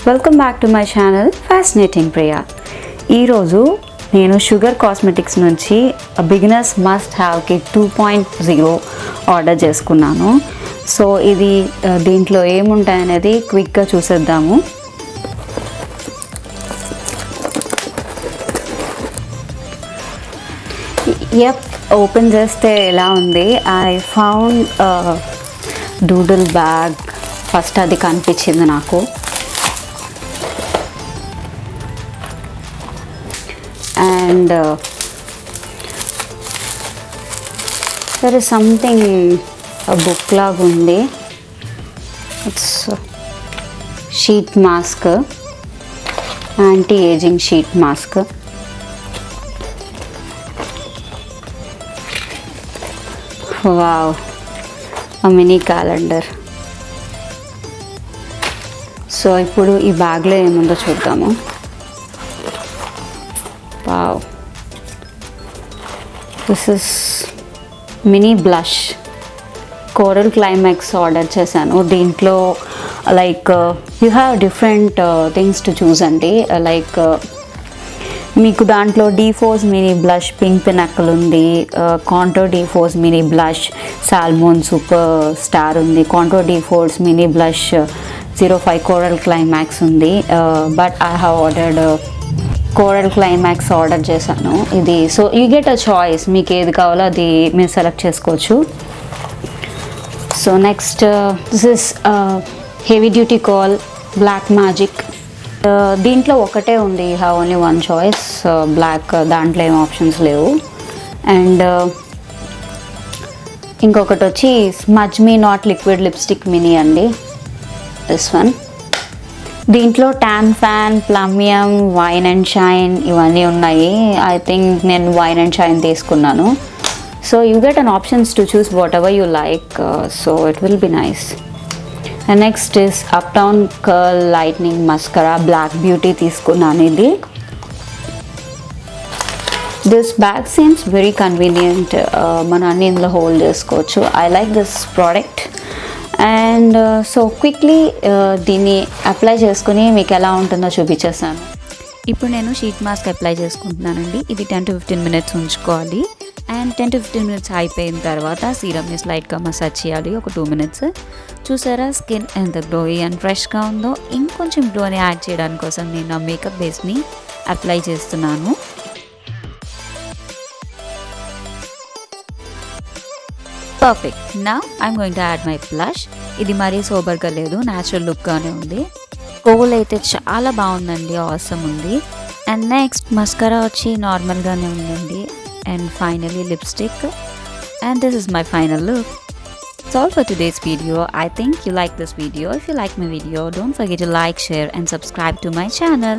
Welcome back to my channel fascinating Priya. ఈరోజు నేను sugar cosmetics నుంచి beginners must have kit 2.0 order చేసుకున్నాను. So ఇది దీంట్లో ఏముంటాయనేది క్విక్గా చూసేద్దాము. ఓపెన్ చేస్తే ఎలా ఉంది, I found doodle bag. First అది కనిపించింది నాకు. And there is something, a book lag undi. It's sheet mask, anti-aging sheet mask. Wow, a mini calendar. So ఇప్పుడు ఈ బ్యాగ్లో ఏముందో చూద్దాము. Wow, this is mini blush. Coral Climax order చేశాను. దీంట్లో like you have different things to choose అండి. Like మీకు దాంట్లో D4 mini blush, pink pinnacle ఉంది, contour D4 mini blush, salmon super star ఉంది, contour D4 mini blush 05 coral climax ఉంది. But I have ordered coral climax order చేశాను ఇది. So you get a choice, మీకు ఏది కావాలో అది మీరు సెలెక్ట్ చేసుకోవచ్చు. So next this is heavy duty kohl black magic. దీంట్లో ఒకటే ఉంది, you have only one choice, black. దాంట్లో ఏం ఆప్షన్స్ లేవు. అండ్ ఇంకొకటి వచ్చి smudge me not liquid lipstick mini అండి, దిస్ వన్. దీంట్లో tan fan, plum yum, wine and shine ఇవన్నీ ఉన్నాయి. ఐ థింక్ నేను వైన్ అండ్ షైన్ తీసుకున్నాను. So you get an options to choose whatever you like. So it will be nice. And next is uptown curl lightning mascara, black beauty తీసుకున్నాను ఇది. This bag seems very convenient. మనం అన్ని ఇందులో hold చేసుకోవచ్చు. I like this product. And so quickly దీన్ని apply చేసుకుని మీకు ఎలా ఉంటుందో చూపించేస్తాను. ఇప్పుడు నేను షీట్ మాస్క్ అప్లై చేసుకుంటున్నానండి. ఇది 10 to 15 minutes ఉంచుకోవాలి. అండ్ 10 to 15 minutes అయిపోయిన తర్వాత సీరమ్ని స్లైట్గా మసాజ్ చేయాలి ఒక 2 minutes. చూసారా స్కిన్ ఎంత గ్లోయి అండ్ ఫ్రెష్గా ఉందో. ఇంకొంచెం గ్లోని యాడ్ చేయడానికి కోసం నేను నా మేకప్ బేస్ని అప్లై చేస్తున్నాను. Perfect. Now I'm going to add my blush. ఇది మరీ సోబర్గా లేదు, న్యాచురల్ లుక్గానే ఉంది. కోల్ అయితే చాలా బాగుందండి, ఆసమ్ ఉంది. అండ్ నెక్స్ట్ మస్కరా వచ్చి నార్మల్గానే ఉందండి. And finally lipstick. And this is my final look. That's all for today's video. I think you like this video. If you like my video, don't forget to like, share and subscribe to my channel.